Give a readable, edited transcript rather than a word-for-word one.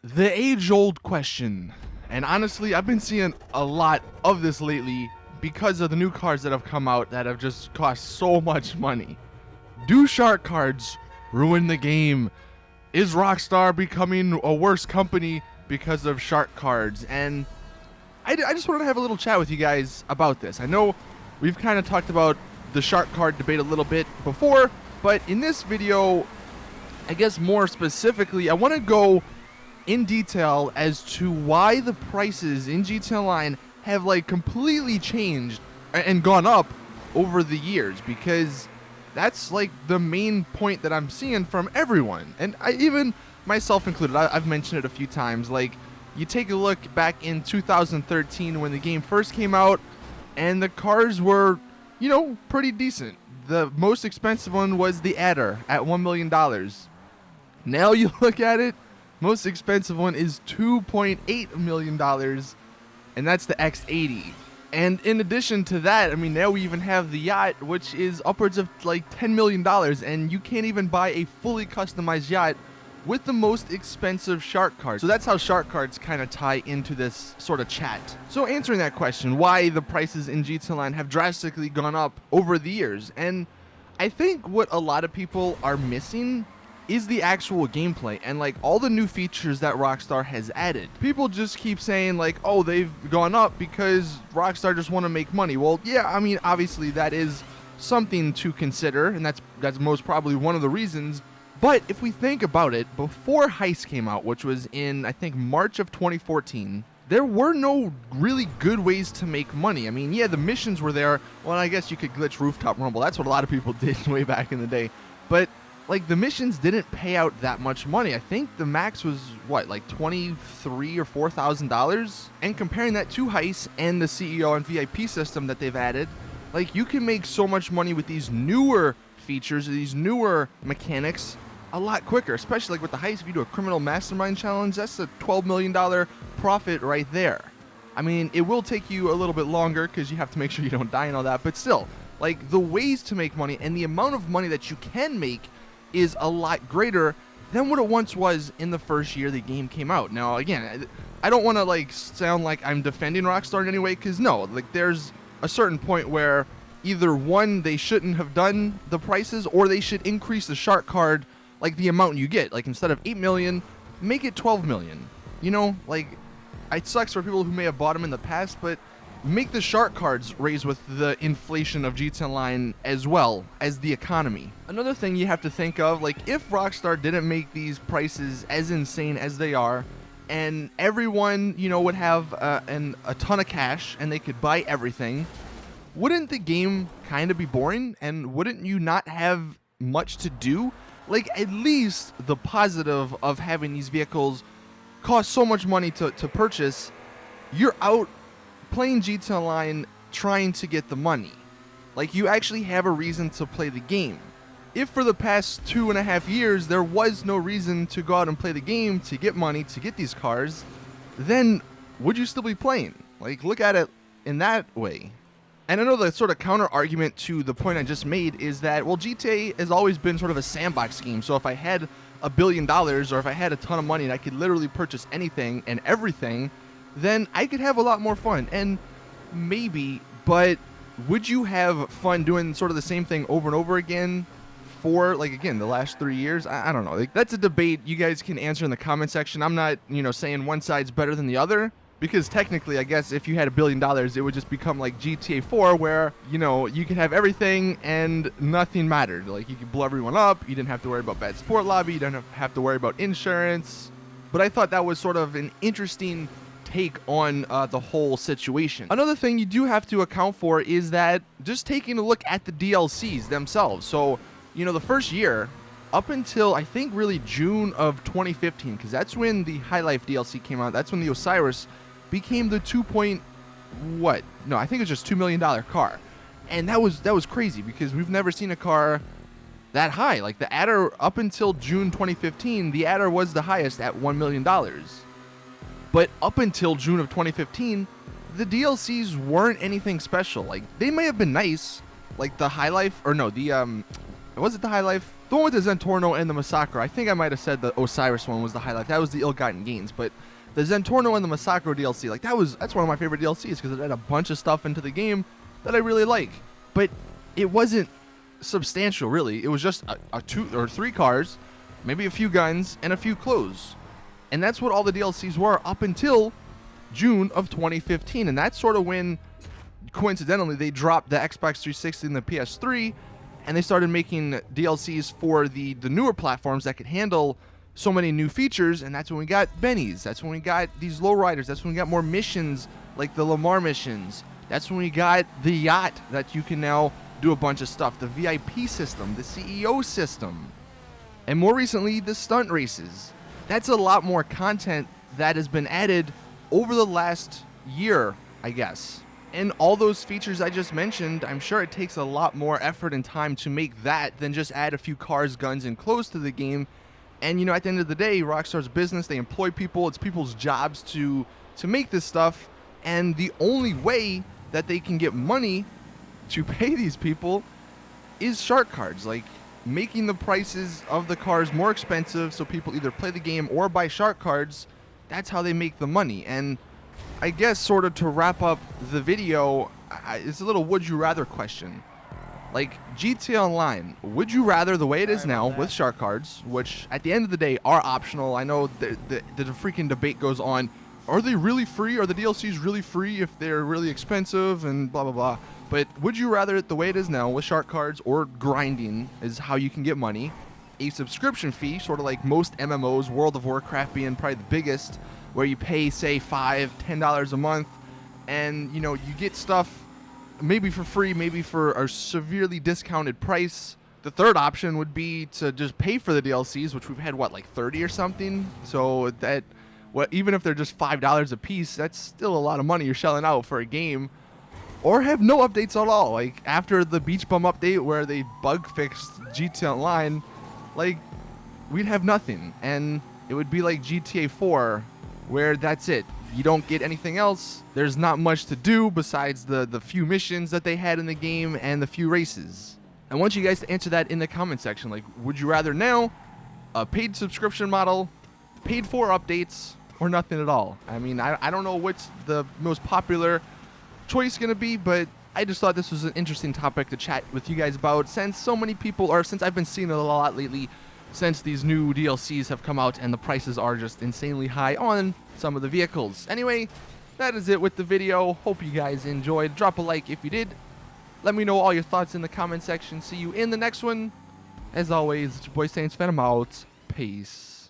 The age-old question, and honestly, I've been seeing a lot of this lately because of the new cards that have come out that have just cost so much money. Do shark cards ruin the game? Is Rockstar becoming a worse company because of shark cards? And I just wanted to have a little chat with you guys about this. I know we've kind of talked about the shark card debate a little bit before, but in this video, I guess more specifically, I want to go in detail as to why the prices in GTA Online have like completely changed and gone up over the years, because that's like the main point that I'm seeing from everyone, and I even myself included. I've mentioned it a few times. Like, you take a look back in 2013 when the game first came out, and the cars were, pretty decent. The most expensive one was the Adder at $1 million. Now you look at it, most expensive one is $2.8 million, and that's the X80. And in addition to that, I mean, now we even have the yacht, which is upwards of like $10 million, and you can't even buy a fully customized yacht with the most expensive shark card. So that's how shark cards kind of tie into this sort of chat. So answering that question, why the prices in GTA Online have drastically gone up over the years, and I think what a lot of people are missing is the actual gameplay and like all the new features that Rockstar has added. People just keep saying like, oh, they've gone up because Rockstar just want to make money. Well, yeah, I mean, obviously that is something to consider, and that's most probably one of the reasons. But if we think about it, before Heist came out, which was in, I think, March of 2014, there were no really good ways to make money. I mean, yeah, the missions were there. Well, I guess you could glitch Rooftop Rumble. That's what a lot of people did way back in the day. But like, the missions didn't pay out that much money. I think the max was what, like $23,000 or $4,000. And comparing that to Heist and the CEO and VIP system that they've added, like, you can make so much money with these newer features, these newer mechanics, a lot quicker. Especially like with the Heist, if you do a criminal mastermind challenge, that's a $12 million profit right there. I mean, it will take you a little bit longer because you have to make sure you don't die and all that, but still, like, the ways to make money and the amount of money that you can make is a lot greater than what it once was in the first year the game came out. Now, again, I don't want to like sound like I'm defending Rockstar in any way, because no, like, there's a certain point where either one, they shouldn't have done the prices, or they should increase the shark card, like the amount you get. Like, instead of 8 million, make it 12 million. Like, it sucks for people who may have bought them in the past, but make the shark cards raise with the inflation of GTA Online as well as the economy. Another thing you have to think of, like, if Rockstar didn't make these prices as insane as they are, and everyone, would have a ton of cash and they could buy everything, wouldn't the game kind of be boring? And wouldn't you not have much to do? Like, at least the positive of having these vehicles cost so much money to purchase, you're out playing GTA Online trying to get the money. Like, you actually have a reason to play the game. If for the past 2.5 years there was no reason to go out and play the game to get money to get these cars, then would you still be playing? Like, look at it in that way. And I know the sort of counter argument to the point I just made is that, well, GTA has always been sort of a sandbox game. So if I had $1 billion, or if I had a ton of money and I could literally purchase anything and everything, then I could have a lot more fun. And maybe, but would you have fun doing sort of the same thing over and over again for, like, again, the last 3 years? I don't know. Like, that's a debate you guys can answer in the comment section. I'm not, saying one side's better than the other, because technically, I guess if you had $1 billion, it would just become like GTA 4, where, you could have everything and nothing mattered. Like, you could blow everyone up. You didn't have to worry about bad sport lobby. You didn't have to worry about insurance. But I thought that was sort of an interesting take on the whole situation. Another thing you do have to account for is that just taking a look at the DLCs themselves. So, the first year, up until I think really June of 2015, because that's when the High Life DLC came out. That's when the Osiris became the I think it was just $2 million car. And that was crazy, because we've never seen a car that high. Like, the Adder, up until June 2015, the Adder was the highest at $1 million. But up until June of 2015, the DLCs weren't anything special. Like, they may have been nice, like the High Life, or no, was it the High Life The one with the Zentorno and the Massacro, I think I might have said the Osiris one was the highlight. That was the ill-gotten gains, but the Zentorno and the Massacro DLC, like that's one of my favorite DLCs because it had a bunch of stuff into the game that I really like. But it wasn't substantial, really. It was just a 2 or 3 cars, maybe a few guns, and a few clothes. And that's what all the DLCs were up until June of 2015. And that's sort of when, coincidentally, they dropped the Xbox 360 and the PS3, and they started making DLCs for the newer platforms that could handle so many new features. And that's when we got Bennies. That's when we got these lowriders. That's when we got more missions like the Lamar missions. That's when we got the yacht that you can now do a bunch of stuff. The VIP system, the CEO system, and more recently, the stunt races. That's a lot more content that has been added over the last year, I guess. And all those features I just mentioned, I'm sure it takes a lot more effort and time to make that than just add a few cars, guns, and clothes to the game. And, you know, at the end of the day, Rockstar's business, they employ people. It's people's jobs to make this stuff. And the only way that they can get money to pay these people is shark cards. Like, making the prices of the cars more expensive so people either play the game or buy shark cards. That's how they make the money. And I guess sort of to wrap up the video, it's a little would you rather question. Like, GTA Online, would you rather the way it is now with shark cards, which at the end of the day are optional. I know the freaking debate goes on. Are they really free? Are the DLCs really free if they're really expensive and blah, blah, blah. But would you rather it the way it is now with shark cards, or grinding is how you can get money, a subscription fee, sort of like most MMOs, World of Warcraft being probably the biggest, where you pay, say, $5, $10 a month, and, you know, you get stuff maybe for free, maybe for a severely discounted price. The third option would be to just pay for the DLCs, which we've had, what, like 30 or something? So that, even if they're just $5 a piece, that's still a lot of money you're shelling out for a game. Or have no updates at all. Like, after the Beach Bum update where they bug fixed GTA Online, like, we'd have nothing. And it would be like GTA 4, where that's it. You don't get anything else. There's not much to do besides the few missions that they had in the game and the few races. I want you guys to answer that in the comment section. Like, would you rather now a paid subscription model, paid for updates, or nothing at all? I mean, I don't know what's the most popular choice going to be, but I just thought this was an interesting topic to chat with you guys about, since so many people, or since I've been seeing it a lot lately, since these new DLCs have come out and the prices are just insanely high on some of the vehicles. Anyway, that is it with the video. Hope you guys enjoyed. Drop a like if you did. Let me know all your thoughts in the comment section. See you in the next one. As always, it's your boy Saintsfan. I'm out. Peace.